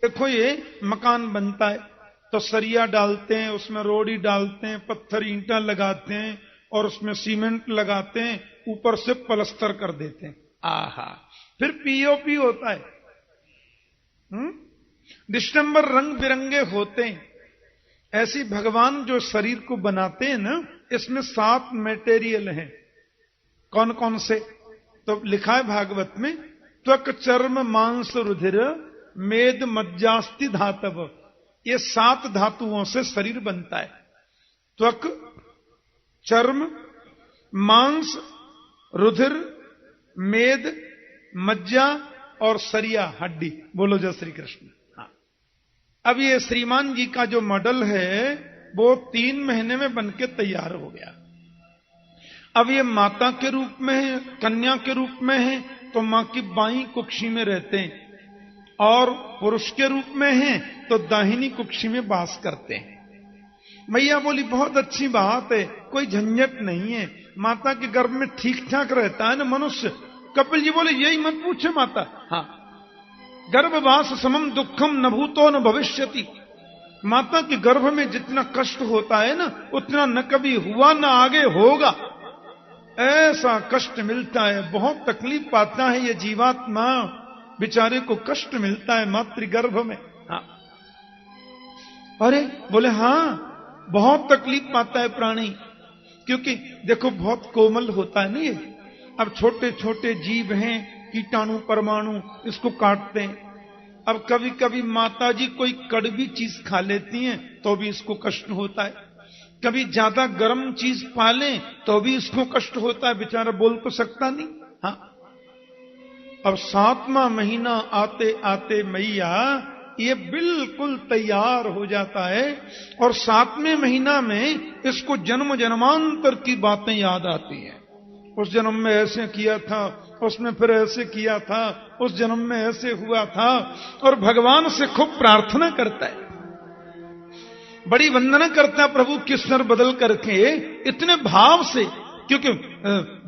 देखो ये मकान बनता है तो सरिया डालते हैं, उसमें रोड़ी डालते हैं, पत्थर ईंटा लगाते हैं और उसमें सीमेंट लगाते हैं, ऊपर से प्लास्टर कर देते हैं। आहा, फिर पीओपी होता है। दिसंबर रंग बिरंगे होते हैं। ऐसी भगवान जो शरीर को बनाते हैं ना, इसमें 7 मटेरियल हैं। कौन कौन से? तो लिखा है भागवत में, त्वक चर्म मांस रुधिर मेद मज्जास्ति धातव। ये 7 धातुओं से शरीर बनता है। त्वक, चर्म, मांस, रुधिर, मेद, मज्जा और सरिया हड्डी। बोलो जय श्री कृष्ण। हाँ, अब ये श्रीमान जी का जो मॉडल है वो 3 महीने में बनके तैयार हो गया। अब ये माता के रूप में है, कन्या के रूप में है तो मां की बाईं कुक्षी में रहते हैं, और पुरुष के रूप में है तो दाहिनी कुक्षी में वास करते हैं। मैया बोली बहुत अच्छी बात है, कोई झंझट नहीं है, माता के गर्भ में ठीक ठाक रहता है ना मनुष्य। कपिल जी बोले यही मत पूछे माता। हाँ, गर्भवास समम दुखम न भूतो न भविष्यति। माता के गर्भ में जितना कष्ट होता है ना, उतना न कभी हुआ न आगे होगा। ऐसा कष्ट मिलता है, बहुत तकलीफ पाता है ये जीवात्मा, बेचारे को कष्ट मिलता है मातृगर्भ में। हाँ, अरे बोले हाँ, बहुत तकलीफ पाता है प्राणी, क्योंकि देखो बहुत कोमल होता है ना ये। अब छोटे छोटे जीव हैं, कीटाणु परमाणु, इसको काटते हैं। अब कभी कभी माताजी कोई कड़वी चीज खा लेती हैं तो भी इसको कष्ट होता है। कभी ज्यादा गर्म चीज पालें तो भी इसको कष्ट होता है, बेचारा बोल तो सकता नहीं। हाँ, अब 7वां महीना आते आते मैया ये बिल्कुल तैयार हो जाता है, और 7वें महीना में इसको जन्म जन्मांतर की बातें याद आती हैं। उस जन्म में ऐसे किया था, उसने फिर ऐसे किया था, उस जन्म में ऐसे हुआ था, और भगवान से खूब प्रार्थना करता है, बड़ी वंदना करता है प्रभु के स्वर बदल करके, इतने भाव से, क्योंकि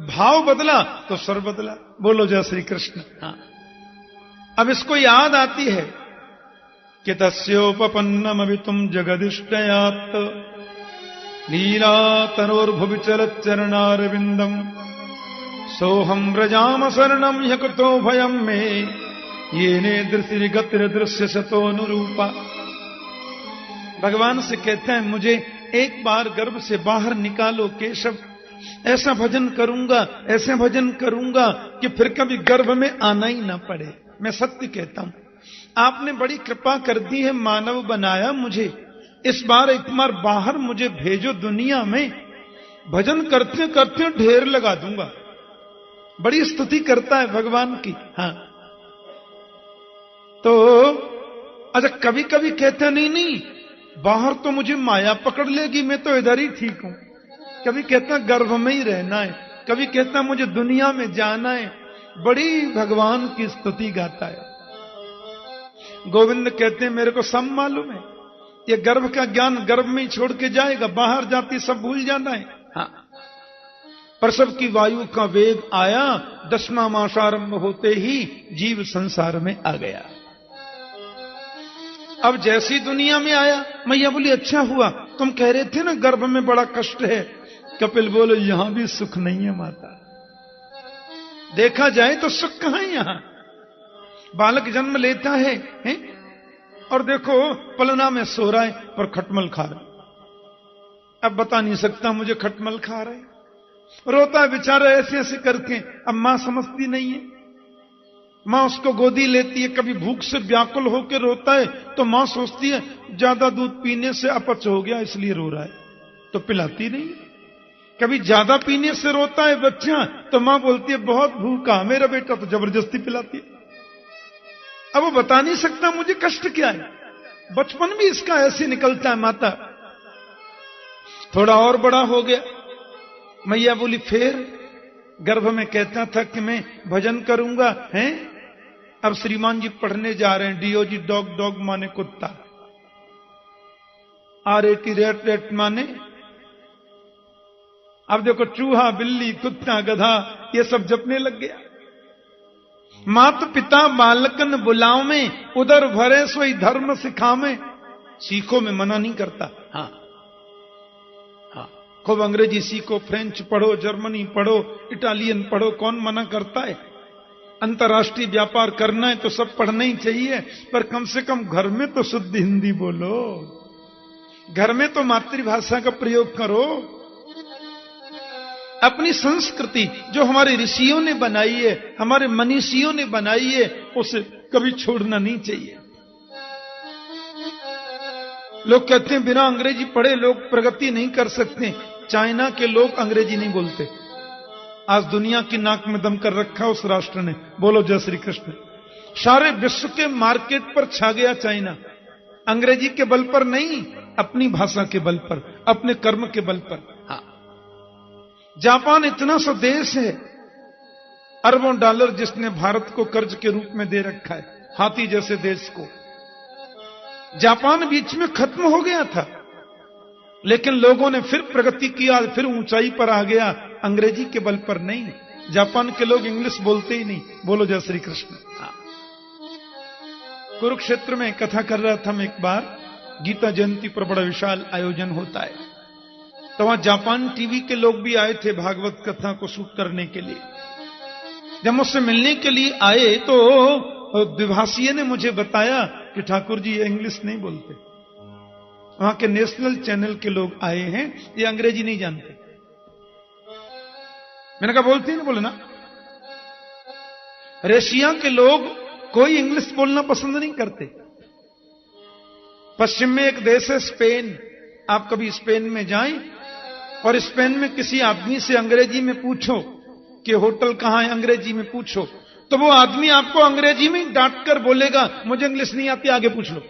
भाव बदला तो स्वर बदला। बोलो जय श्री कृष्ण। हाँ, अब इसको याद आती है कि तस्योपपन्नम अभितुम जगदिष्टयात् लीला तनोर्भुवि चलत् चरणारविंदम सोहम व्रजाम शरणम यकुतो भयम में येने दृश्य गतिर दृश्य सतोनुरूपा। भगवान से कहते हैं मुझे एक बार गर्भ से बाहर निकालो केशव, ऐसा भजन करूंगा, ऐसा भजन करूंगा कि फिर कभी गर्भ में आना ही ना पड़े। मैं सत्य कहता हूं, आपने बड़ी कृपा कर दी है, मानव बनाया मुझे, इस बार एक बार बाहर मुझे भेजो दुनिया में, भजन करते करते ढेर लगा दूंगा। बड़ी स्तुति करता है भगवान की। हाँ, तो अच्छा कभी कभी कहते नहीं नहीं बाहर तो मुझे माया पकड़ लेगी, मैं तो इधर ही ठीक हूं। कभी कहता गर्भ में ही रहना है, कभी कहता मुझे दुनिया में जाना है। बड़ी भगवान की स्तुति गाता है। गोविंद कहते हैं मेरे को सब मालूम है, ये गर्भ का ज्ञान गर्भ में ही छोड़ के जाएगा, बाहर जाती सब भूल जाना है। हाँ, प्रसव की वायु का वेग आया, 10वां मास आरंभ होते ही जीव संसार में आ गया। अब जैसी दुनिया में आया, मैया बोली अच्छा हुआ, तुम कह रहे थे ना गर्भ में बड़ा कष्ट है। कपिल बोलो यहां भी सुख नहीं है माता, देखा जाए तो सुख कहां है यहां। बालक जन्म लेता है और देखो पलना में सो रहा है पर खटमल खा रहा है। अब बता नहीं सकता मुझे खटमल खा रहा है, रोता है बेचारा ऐसे ऐसे करके। अब मां समझती नहीं है, मां उसको गोदी लेती है, कभी भूख से व्याकुल होकर रोता है तो मां सोचती है ज्यादा दूध पीने से अपच हो गया इसलिए रो रहा है, तो पिलाती नहीं। कभी ज्यादा पीने से रोता है बच्चा तो मां बोलती है बहुत भूखा मेरा बेटा, तो जबरदस्ती पिलाती है। अब वो बता नहीं सकता मुझे कष्ट क्या है, बचपन भी इसका ऐसे निकलता है माता। थोड़ा और बड़ा हो गया, मैया बोली फिर गर्भ में कहता था कि मैं भजन करूंगा, हैं? अब श्रीमान जी पढ़ने जा रहे हैं, डीओजी डॉग, डॉग माने कुत्ता, RAT रेट, रेट माने। अब देखो चूहा, बिल्ली, कुत्ता, गधा ये सब जपने लग गया। मात पिता बालकन बुलाओ में, उधर भरे सोई धर्म सिखावे। सीखो में मना नहीं करता। हाँ हाँ, खूब अंग्रेजी सीखो, फ्रेंच पढ़ो, जर्मनी पढ़ो, इटालियन पढ़ो, कौन मना करता है? अंतर्राष्ट्रीय व्यापार करना है तो सब पढ़ना ही चाहिए, पर कम से कम घर में तो शुद्ध हिंदी बोलो, घर में तो मातृभाषा का प्रयोग करो। अपनी संस्कृति जो हमारे ऋषियों ने बनाई है, हमारे मनीषियों ने बनाई है, उसे कभी छोड़ना नहीं चाहिए। लोग कहते हैं बिना अंग्रेजी पढ़े लोग प्रगति नहीं कर सकते। चाइना के लोग अंग्रेजी नहीं बोलते। आज दुनिया की नाक में दम कर रखा उस राष्ट्र ने। बोलो जय श्री कृष्ण। सारे विश्व के मार्केट पर छा गया चाइना, अंग्रेजी के बल पर नहीं, अपनी भाषा के बल पर, अपने कर्म के बल पर। हाँ, जापान इतना सा देश है, अरबों डॉलर जिसने भारत को कर्ज के रूप में दे रखा है, हाथी जैसे देश को। जापान बीच में खत्म हो गया था, लेकिन लोगों ने फिर प्रगति किया, फिर ऊंचाई पर आ गया, अंग्रेजी के बल पर नहीं। जापान के लोग इंग्लिश बोलते ही नहीं। बोलो जय श्री कृष्ण। कुरुक्षेत्र में कथा कर रहा था मैं एक बार, गीता जयंती पर बड़ा विशाल आयोजन होता है, तो वहां जापान टीवी के लोग भी आए थे भागवत कथा को शूट करने के लिए। जब मुझसे मिलने के लिए आए तो द्विभाषीय ने मुझे बताया कि ठाकुर जी ये इंग्लिश नहीं बोलते, वहां के नेशनल चैनल के लोग आए हैं, ये अंग्रेजी नहीं जानते। मैंने कहा बोलते ही ना, बोले ना। रशिया के लोग कोई इंग्लिश बोलना पसंद नहीं करते। पश्चिम में एक देश है स्पेन, आप कभी स्पेन में जाएं और स्पेन में किसी आदमी से अंग्रेजी में पूछो कि होटल कहां है, अंग्रेजी में पूछो, तो वो आदमी आपको अंग्रेजी में डांट कर बोलेगा मुझे इंग्लिश नहीं आती, आगे पूछ लो।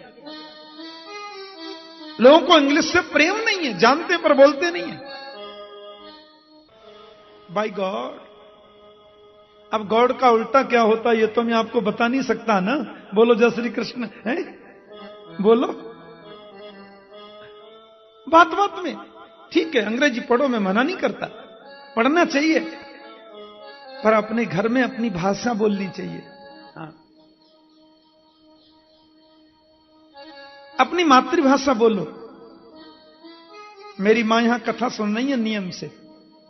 लोगों को इंग्लिश से प्रेम नहीं है, जानते पर बोलते नहीं है। बाय गॉड, अब गॉड का उल्टा क्या होता है ये तो मैं आपको बता नहीं सकता ना। बोलो जय श्री कृष्ण है, बोलो। बात बात में ठीक है, अंग्रेजी पढ़ो, मैं मना नहीं करता, पढ़ना चाहिए, पर अपने घर में अपनी भाषा बोलनी चाहिए। हाँ, अपनी मातृभाषा बोलो। मेरी मां यहां कथा सुन रही है नियम से,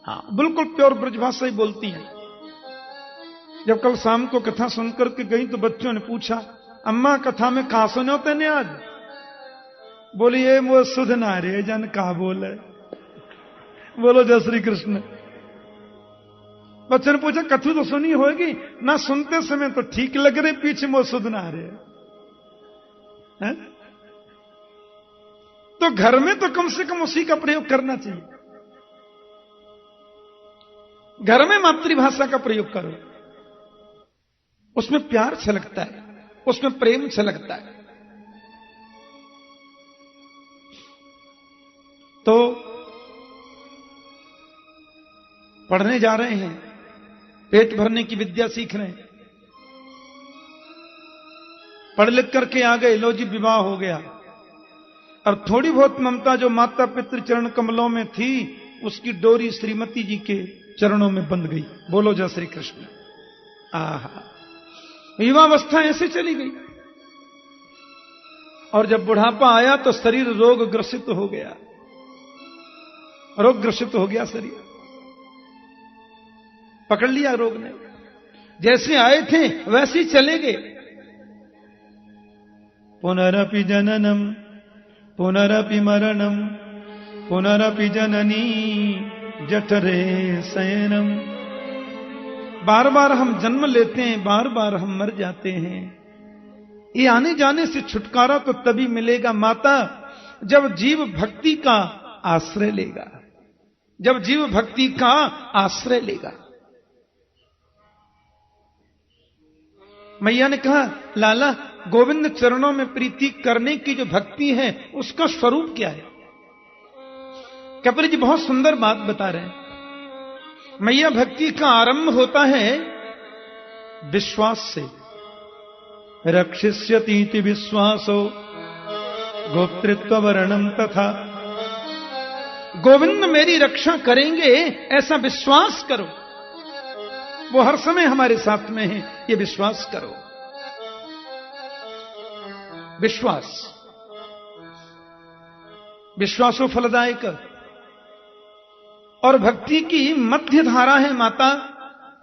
हाँ, बिल्कुल प्योर ब्रजभाषा ही बोलती हैं। जब कल शाम को कथा सुनकर के गई तो बच्चों ने पूछा, अम्मा कथा में कहां सुने होते ने आज? बोली ये वो सुध ना रे जन कहा बोले। बोलो जय श्री कृष्ण। बच्चों ने पूछा कथू तो सुनी होगी ना, सुनते समय तो ठीक लग रहे, पीछे वो सुध ना रहे हैं? तो घर में तो कम से कम उसी का प्रयोग करना चाहिए। घर में मातृभाषा का प्रयोग करो, उसमें प्यार छलकता है, उसमें प्रेम छलकता है। तो पढ़ने जा रहे हैं, पेट भरने की विद्या सीख रहे हैं, पढ़ लिख करके आ गए, लो जी विवाह हो गया। और थोड़ी बहुत ममता जो माता पितृ चरण कमलों में थी, उसकी डोरी श्रीमती जी के चरणों में बंध गई। बोलो जय श्री कृष्ण। आहा, युवावस्था ऐसे चली गई, और जब बुढ़ापा आया तो शरीर रोग ग्रसित हो गया, रोग ग्रसित हो गया शरीर, पकड़ लिया रोग ने। जैसे आए थे वैसे ही चले गए। पुनरपि जननम पुनरपि मरणम पुनरपि जननी जठरे शयनम। बार बार हम जन्म लेते हैं, बार बार हम मर जाते हैं। ये आने जाने से छुटकारा तो तभी मिलेगा माता, जब जीव भक्ति का आश्रय लेगा, जब जीव भक्ति का आश्रय लेगा। मैया ने कहा लाला, गोविंद चरणों में प्रीति करने की जो भक्ति है उसका स्वरूप क्या है? कपिल जी बहुत सुंदर बात बता रहे हैं। मैया भक्ति का आरंभ होता है विश्वास से। रक्षिष्यतीति विश्वासो गोप्तृत्व वर्णम तथा। गोविंद मेरी रक्षा करेंगे ऐसा विश्वास करो। वो हर समय हमारे साथ में है, ये विश्वास करो। विश्वासो फलदायक। और भक्ति की मध्य धारा है माता,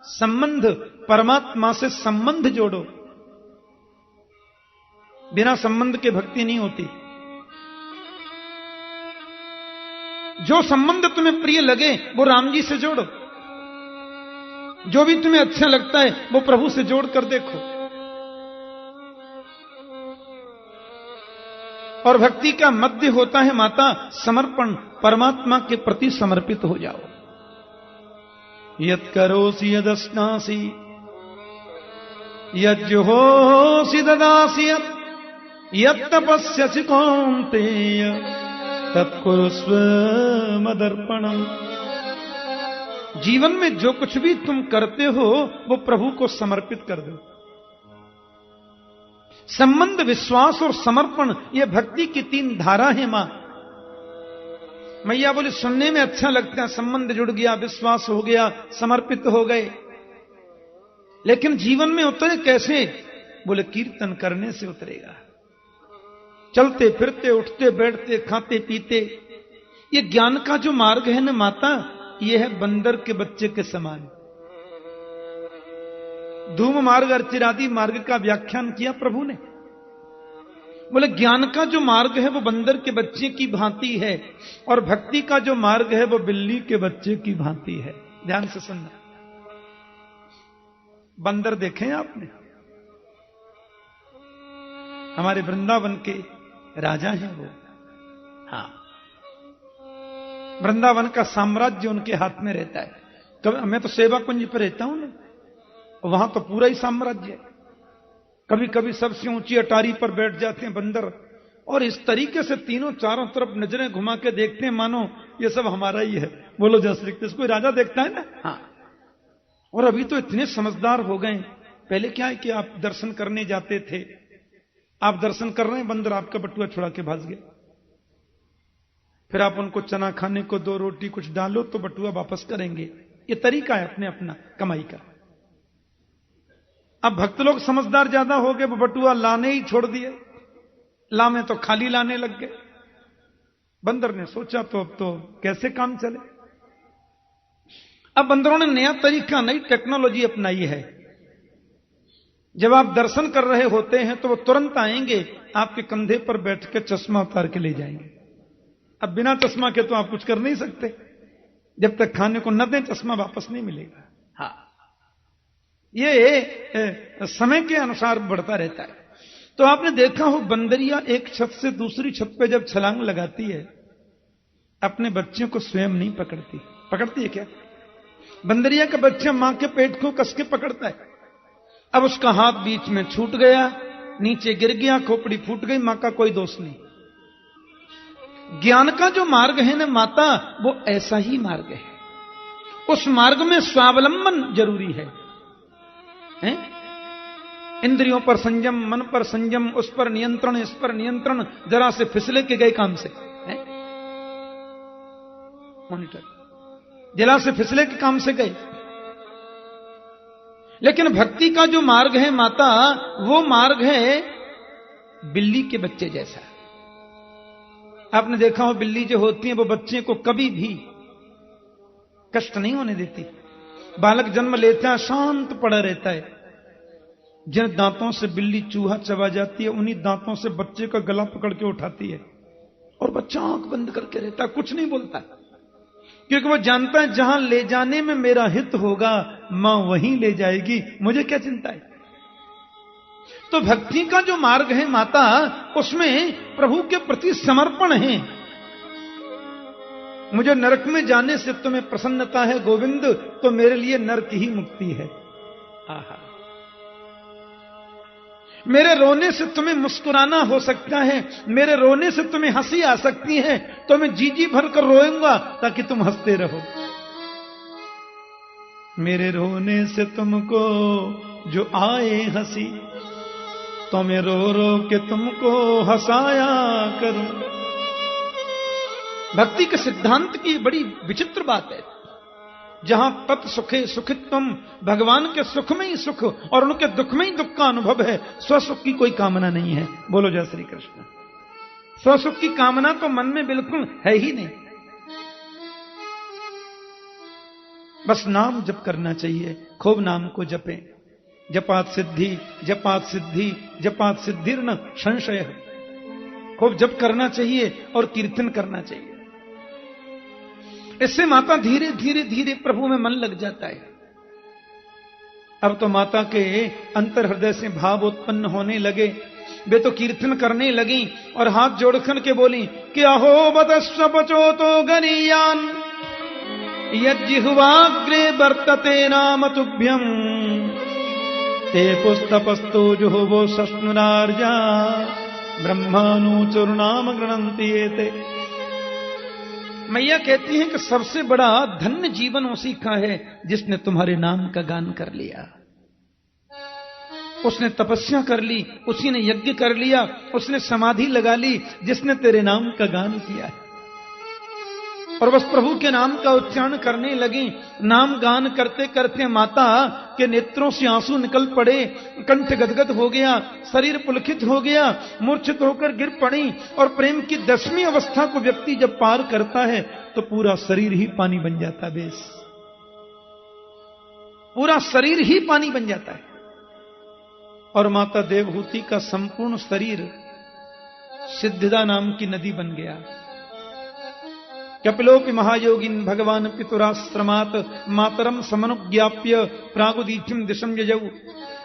संबंध, परमात्मा से संबंध जोड़ो। बिना संबंध के भक्ति नहीं होती। जो संबंध तुम्हें प्रिय लगे वो राम जी से जोड़ो, जो भी तुम्हें अच्छा लगता है वो प्रभु से जोड़ कर देखो। और भक्ति का मध्य होता है माता समर्पण, परमात्मा के प्रति समर्पित हो जाओ। यत् करोसि यदश्नासि यज्जुहोसि ददासि यत् तपस्यसि कौन्तेय तत्कुरुस्व मदर्पणम्। जीवन में जो कुछ भी तुम करते हो वो प्रभु को समर्पित कर दो। संबंध, विश्वास और समर्पण, ये भक्ति की 3 धारा है मां। मैया बोले सुनने में अच्छा लगता है, संबंध जुड़ गया, विश्वास हो गया, समर्पित हो गए, लेकिन जीवन में उतरे कैसे? बोले कीर्तन करने से उतरेगा। चलते फिरते, उठते बैठते, खाते पीते, ये ज्ञान का जो मार्ग है ना माता, ये है बंदर के बच्चे के समान। धूम मार्ग अर्चिरादि मार्ग का व्याख्यान किया प्रभु ने। बोले ज्ञान का जो मार्ग है वो बंदर के बच्चे की भांति है, और भक्ति का जो मार्ग है वो बिल्ली के बच्चे की भांति है। ध्यान से सुनना। बंदर देखे आपने? हमारे वृंदावन के राजा हैं वो। हाँ, वृंदावन का साम्राज्य उनके हाथ में रहता है। मैं तो सेवा कुंज पर रहता हूं ना, वहां तो पूरा ही साम्राज्य है। कभी कभी सबसे ऊंची अटारी पर बैठ जाते हैं बंदर, और इस तरीके से तीनों चारों तरफ नजरें घुमा के देखते हैं मानो ये सब हमारा ही है। बोलो जय श्री कृष्ण। कोई राजा देखता है ना। हाँ, और अभी तो इतने समझदार हो गए। पहले क्या है कि आप दर्शन करने जाते थे, आप दर्शन कर रहे हैं, बंदर आपका बटुआ छुड़ा के भाग गया। फिर आप उनको चना खाने को 2 रोटी कुछ डालो तो बटुआ वापस करेंगे। ये तरीका है अपने अपना कमाई का। अब भक्त लोग समझदार ज्यादा हो गए, वो बटुआ लाने ही छोड़ दिए। लामे तो खाली लाने लग गए। बंदर ने सोचा तो अब तो कैसे काम चले। अब बंदरों ने नया तरीका, नई टेक्नोलॉजी अपनाई है। जब आप दर्शन कर रहे होते हैं तो वो तुरंत आएंगे, आपके कंधे पर बैठ के चश्मा उतार के ले जाएंगे। अब बिना चश्मा के तो आप कुछ कर नहीं सकते, जब तक खाने को न दें चश्मा वापस नहीं मिलेगा। हाँ, ये समय के अनुसार बढ़ता रहता है। तो आपने देखा हो बंदरिया एक छत से दूसरी छत पे जब छलांग लगाती है, अपने बच्चों को स्वयं नहीं पकड़ती। पकड़ती है क्या? बंदरिया का बच्चा मां के पेट को कस के पकड़ता है। अब उसका हाथ बीच में छूट गया, नीचे गिर गया, खोपड़ी फूट गई, मां का कोई दोष नहीं। ज्ञान का जो मार्ग है ना माता, वो ऐसा ही मार्ग है। उस मार्ग में स्वावलंबन जरूरी है? इंद्रियों पर संयम, मन पर संयम, उस पर नियंत्रण, इस पर नियंत्रण, जरा से फिसले के गए काम से। मॉनिटर जरा से फिसले के काम से गए। लेकिन भक्ति का जो मार्ग है माता, वो मार्ग है बिल्ली के बच्चे जैसा। आपने देखा हो बिल्ली जो होती है वो बच्चे को कभी भी कष्ट नहीं होने देती। बालक जन्म लेता है, शांत पड़ा रहता है। जिन दांतों से बिल्ली चूहा चबा जाती है, उन्हीं दांतों से बच्चे का गला पकड़ के उठाती है, और बच्चा आंख बंद करके रहता है, कुछ नहीं बोलता, क्योंकि वो जानता है जहां ले जाने में मेरा हित होगा मां वहीं ले जाएगी, मुझे क्या चिंता है। तो भक्ति का जो मार्ग है माता, उसमें प्रभु के प्रति समर्पण है। मुझे नरक में जाने से तुम्हें प्रसन्नता है गोविंद, तो मेरे लिए नरक ही मुक्ति है। आहा, मेरे रोने से तुम्हें मुस्कुराना हो सकता है, मेरे रोने से तुम्हें हंसी आ सकती है, तो मैं जी जी भर कर रोऊंगा ताकि तुम हंसते रहो। मेरे रोने से तुमको जो आए हंसी, तो मैं रो रो के तुमको हंसाया करूं। भक्ति के सिद्धांत की बड़ी विचित्र बात है। जहां तत्सुखे सुखित्वम, भगवान के सुख में ही सुख और उनके दुख में ही दुख का अनुभव है। स्वसुख की कोई कामना नहीं है। बोलो जय श्री कृष्ण। स्वसुख की कामना तो मन में बिल्कुल है ही नहीं। बस नाम जप करना चाहिए, खूब नाम को जपें। जपात सिद्धि, जपात सिद्धि, जपात सिद्धिर्न संशय। खूब जप करना चाहिए और कीर्तन करना चाहिए। इससे माता धीरे धीरे धीरे प्रभु में मन लग जाता है। अब तो माता के अंतर हृदय से भाव उत्पन्न होने लगे। वे तो कीर्तन करने लगी और हाथ जोड़कर के बोली कि अहो बतस्व पचो तो गनीयान यज्जिह्वाग्रे वर्तते नाम तुभ्यम ते पुस्तपस्तो जुहुवो सस्नुरार्या ब्रह्मानुचुर्नाम गृणन्ति एते। मैया कहती है कि सबसे बड़ा धन्य जीवन उसी का है जिसने तुम्हारे नाम का गान कर लिया। उसने तपस्या कर ली, उसी ने यज्ञ कर लिया, उसने समाधि लगा ली जिसने तेरे नाम का गान किया है। और बस प्रभु के नाम का उच्चारण करने लगी। नाम गान करते करते माता के नेत्रों से आंसू निकल पड़े, कंठ गदगद हो गया, शरीर पुलकित हो गया, मूर्छित होकर गिर पड़ी। और प्रेम की 10वीं अवस्था को व्यक्ति जब पार करता है तो पूरा शरीर ही पानी बन जाता है। बेस पूरा शरीर ही पानी बन जाता है। और माता देवहूति का संपूर्ण शरीर सिद्धिदा नाम की नदी बन गया। कपिलोपि महायोगिन भगवान पितुराश्रमात मातरम समनुज्ञाप्य प्रागुदीथिम दिशम यजौ।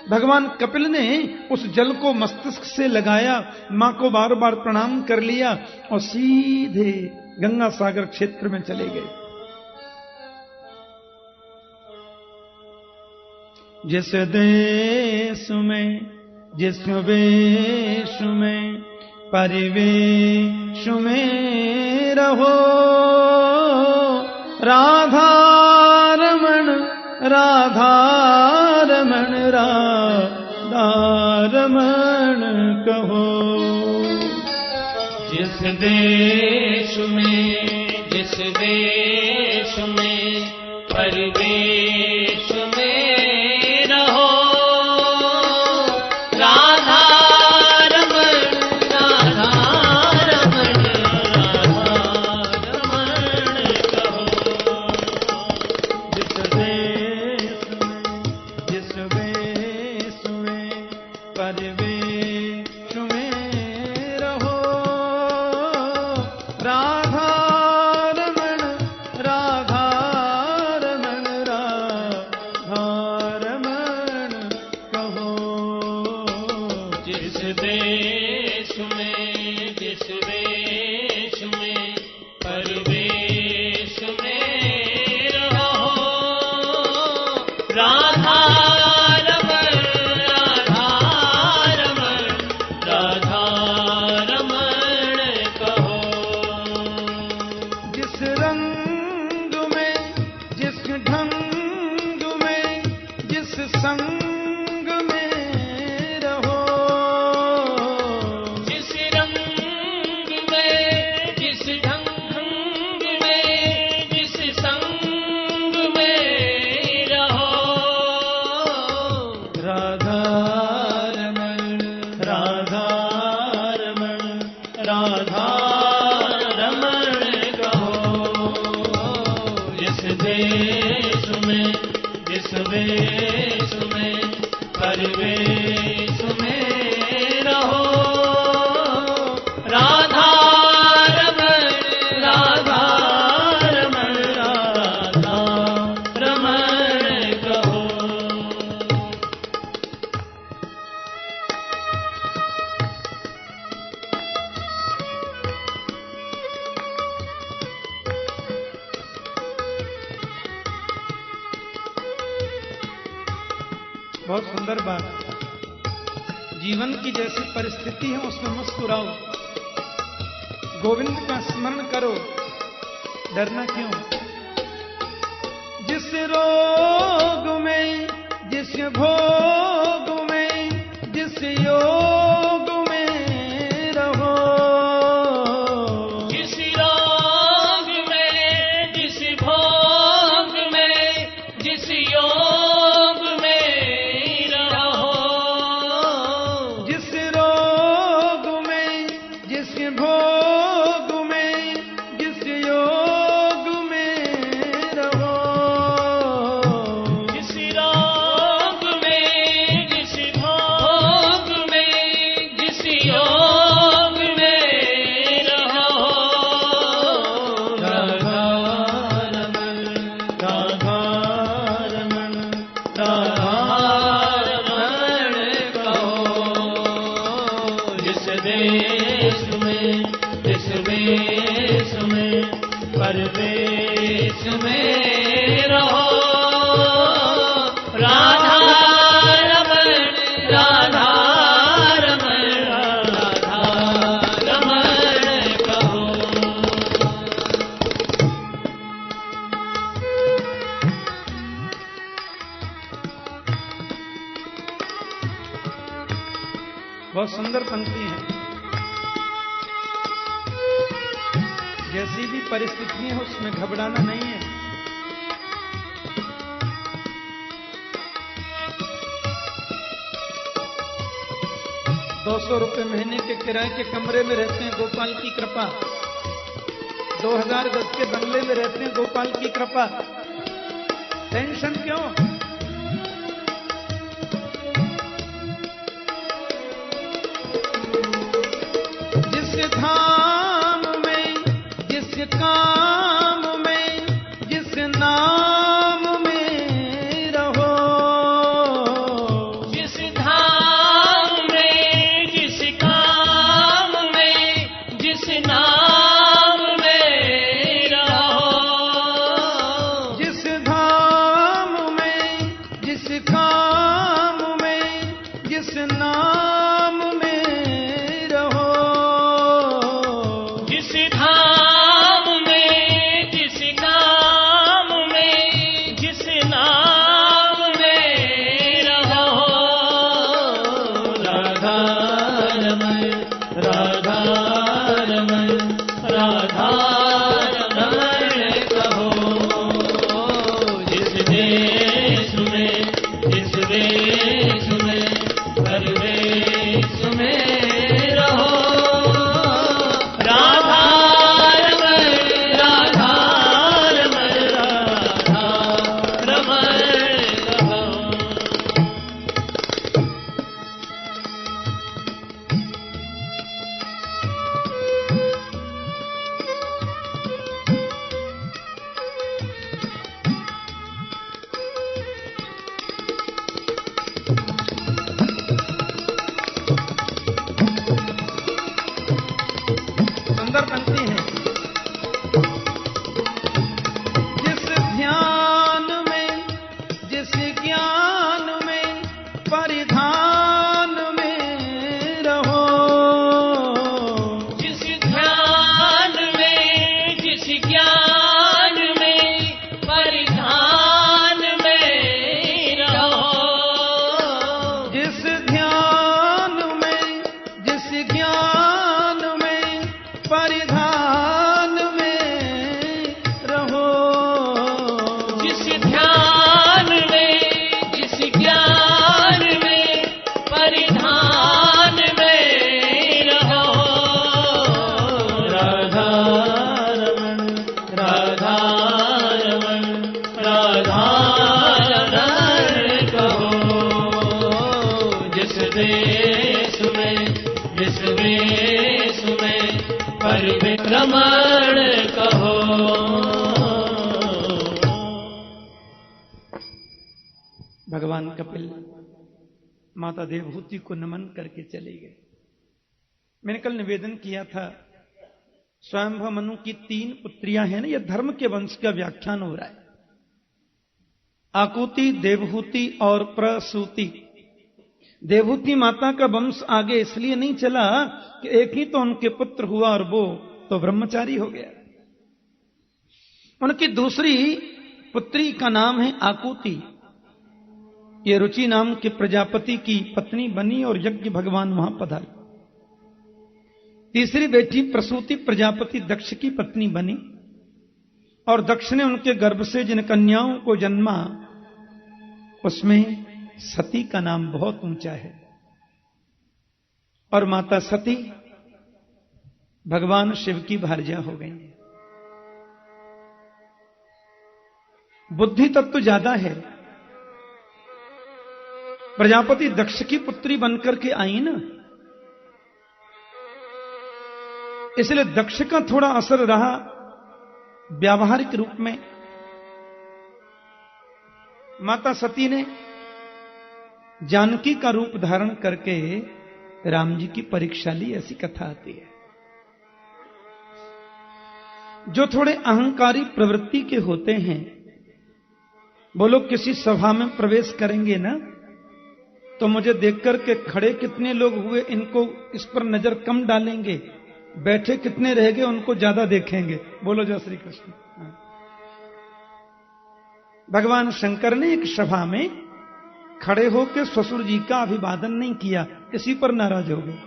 भगवान कपिल ने उस जल को मस्तिष्क से लगाया, मां को बार बार प्रणाम कर लिया और सीधे गंगा सागर क्षेत्र में चले गए। जिस देश में जिस वेश में परिवेश में रहो राधा रमण राधा रमण राधा रमण कहो। जिस देश में जिस देश में परिवेश में रहो राधा रमण राधा रमण राधा रमण कहो। जिस देश में जिस वेश में परिवेश में रहो राधा रमण राधा रमण राधा रमण कहो। जिस देश में जिस देश में परिवेश में रहो राधा रमण राधा रमण राधा रमण कहो। जिस रंग में जिस ढंग में जिस संग में रहो जिस रंग में जिस ढंग में जिस संग में रहो राधा रमण राधा रमण राधा रमण कहो। जिस देश में जिस वेश में परिवेश में रहो राधा रमण राधा रमण राधा रमण कहो। बहुत सुंदर बात। जीवन की जैसी परिस्थिति है उसमें मुस्कुराओ, गोविंद का स्मरण करो, डरना क्यों। जिस रोग में जिस भोग में जिस योग में रहो जिस रोग में जिस भोग में देश में जिस वेश में परदेश में रहो राधा रमण राधा रमण राधा रमण कहो। बहुत सुंदर पंक्ति है। जैसी भी परिस्थिति है उसमें घबराना नहीं है। ₹200 महीने के किराए के कमरे में रहते हैं, गोपाल की कृपा। 2000 गज के बंगले में रहते हैं, गोपाल की कृपा। टेंशन क्यों? जिस धाम में, जिस काम में, जिस नाम में रहो, जिस धाम में, जिस काम में, जिस नाम में रहो, जिस धाम में, जिस काम में, जिस नाम में रहो, जिस धाम में, जिस काम में, जिस नाम में रहो राधा रमण राधा रमण राधा रमण कहो। जिस देश में जिस वेश में परवेश में रहो राधा रमण राधा रमण राधा रमण कहो। सुंदर पंक्ति है। जिस ध्यान में, जिस ज्ञान में, परिधान में रहो, जिस ध्यान में, जिस ज्ञान में, परिधान में रहो, जिस ध्यान में, जिस ज्ञान में, परिधान में रहो, जिस ध्यान में, जिस ज्ञान में, परिधान में रहो राधा रमण राधा रमण राधा रमण कहो। जिस देश में, जिस वेश में परिभ्रमण कहो। भगवान कपिल माता देवहूति को नमन करके चले गए। मैंने कल निवेदन किया था, स्वयंभव मनु की 3 पुत्रियां हैं ना, यह धर्म के वंश का व्याख्यान हो रहा है। आकुति, देवहूति और प्रसूति। देवहूति माता का वंश आगे इसलिए नहीं चला कि एक ही तो उनके पुत्र हुआ और वो तो ब्रह्मचारी हो गया। उनकी दूसरी पुत्री का नाम है आकुति। ये रुचि नाम के प्रजापति की पत्नी बनी और यज्ञ भगवान वहां पधारे। तीसरी बेटी प्रसूति प्रजापति दक्ष की पत्नी बनी और दक्ष ने उनके गर्भ से जिन कन्याओं को जन्मा उसमें सती का नाम बहुत ऊंचा है। और माता सती भगवान शिव की भार्या हो गई। बुद्धि तत्व ज्यादा है। प्रजापति दक्ष की पुत्री बनकर के आई ना, इसलिए दक्ष का थोड़ा असर रहा व्यावहारिक रूप में। माता सती ने जानकी का रूप धारण करके राम जी की परीक्षा ली, ऐसी कथा आती है। जो थोड़े अहंकारी प्रवृत्ति के होते हैं, वो लोग किसी सभा में प्रवेश करेंगे ना, तो मुझे देखकर के खड़े कितने लोग हुए इनको इस पर नजर कम डालेंगे, बैठे कितने रह गए उनको ज्यादा देखेंगे। बोलो जय श्री कृष्ण। भगवान शंकर ने एक सभा में खड़े होकर ससुर जी का अभिवादन नहीं किया, इसी पर नाराज हो गए।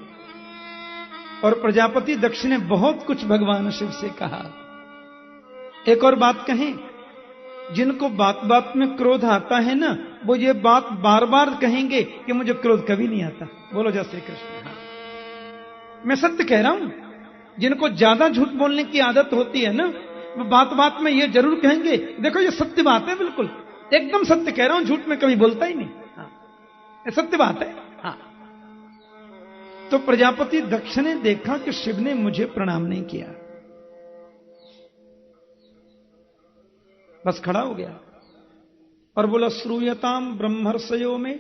और प्रजापति दक्ष ने बहुत कुछ भगवान शिव से कहा। एक और बात कहें, जिनको बात बात में क्रोध आता है ना, वो ये बात बार बार कहेंगे कि मुझे क्रोध कभी नहीं आता। बोलो जय श्री कृष्ण। मैं सत्य कह रहा हूं, जिनको ज्यादा झूठ बोलने की आदत होती है ना, वो बात बात में ये जरूर कहेंगे, देखो ये सत्य बात है, बिल्कुल एकदम सत्य कह रहा हूं, झूठ में कभी बोलता ही नहीं। हाँ, ये सत्य बात है। हाँ। तो प्रजापति दक्ष ने देखा कि शिव ने मुझे प्रणाम नहीं किया, बस खड़ा हो गया और बोला, श्रूयताम ब्रह्मर्षयो में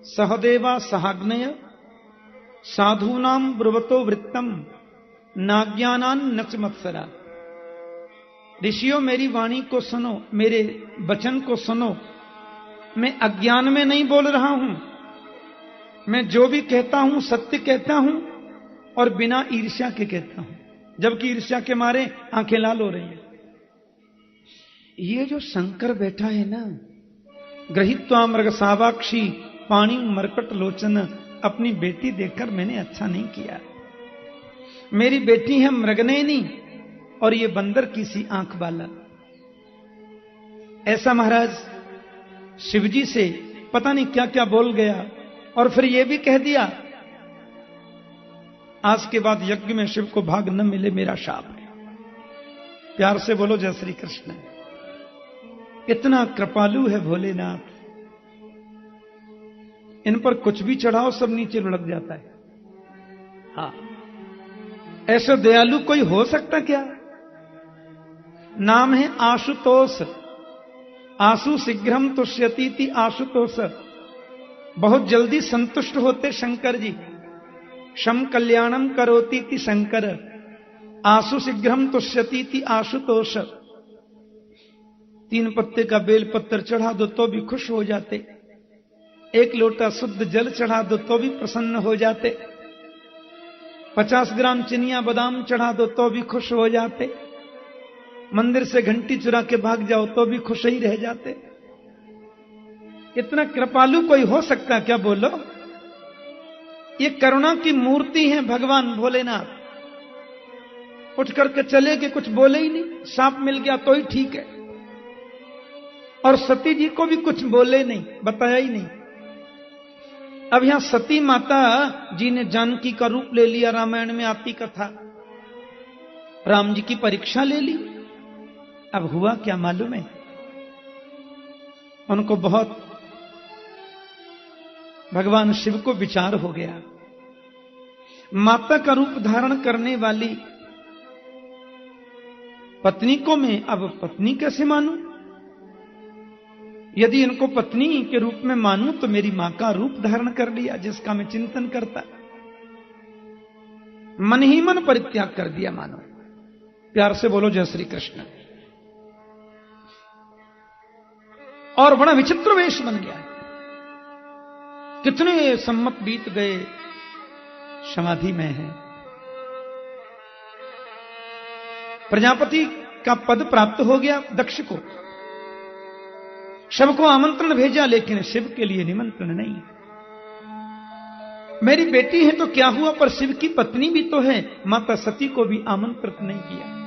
सहदेवा सहाग्नय साधूनाम ब्रुवतो वृत्तम नाज्ञानान नच मत्सरा। ऋषियों मेरी वाणी को सुनो, मेरे वचन को सुनो। मैं अज्ञान में नहीं बोल रहा हूं, मैं जो भी कहता हूं सत्य कहता हूं और बिना ईर्ष्या के कहता हूं, जबकि ईर्ष्या के मारे आंखें लाल हो रही हैं। ये जो शंकर बैठा है ना, गृहीत्वा मृग सावाक्षी पाणी मरकट लोचन, अपनी बेटी देखकर मैंने अच्छा नहीं किया। मेरी बेटी है मृगनयनी और ये बंदर की सी आंख वाला। ऐसा महाराज शिवजी से पता नहीं क्या क्या बोल गया और फिर ये भी कह दिया, आज के बाद यज्ञ में शिव को भाग न मिले, मेरा शाप है। प्यार से बोलो जय श्री कृष्ण। इतना कृपालु है भोलेनाथ, इन पर कुछ भी चढ़ाओ सब नीचे लुढ़क जाता है। हाँ, ऐसा दयालु कोई हो सकता क्या? नाम है आशुतोष। आशु शीघ्रम तुष्यतीति आशुतोष। बहुत जल्दी संतुष्ट होते शंकर जी। शम कल्याणम करोतीति शंकर, आशु शीघ्रम तुष्यतीति आशुतोष। 3 पत्ते का बेल पत्तर चढ़ा दो तो भी खुश हो जाते, 1 लोटा शुद्ध जल चढ़ा दो तो भी प्रसन्न हो जाते, 50 ग्राम चिनिया बादाम चढ़ा दो तो भी खुश हो जाते, मंदिर से घंटी चुरा के भाग जाओ तो भी खुश ही रह जाते। इतना कृपालु कोई हो सकता क्या? बोलो। ये करुणा की मूर्ति है भगवान भोलेनाथ। उठ करके चले गए, कुछ बोले ही नहीं, सांप मिल गया तो ही ठीक है। और सती जी को भी कुछ बोले नहीं, बताया ही नहीं। अब यहां सती माता जी ने जानकी का रूप ले लिया, रामायण में आती कथा। राम जी की परीक्षा ले ली। अब हुआ क्या मालूम है? उनको बहुत भगवान शिव को विचार हो गया। माता का रूप धारण करने वाली पत्नी को मैं अब पत्नी कैसे मानूं? यदि इनको पत्नी के रूप में मानूं तो मेरी मां का रूप धारण कर लिया, जिसका मैं चिंतन करता। मन ही मन परित्याग कर दिया मानो। प्यार से बोलो जय श्री कृष्ण। और बड़ा विचित्र वेश बन गया। कितने सम्मत बीत गए, समाधि में है। प्रजापति का पद प्राप्त हो गया दक्ष को। शिव को आमंत्रण भेजा, लेकिन शिव के लिए निमंत्रण नहीं। मेरी बेटी है तो क्या हुआ, पर शिव की पत्नी भी तो है। माता सती को भी आमंत्रित नहीं किया।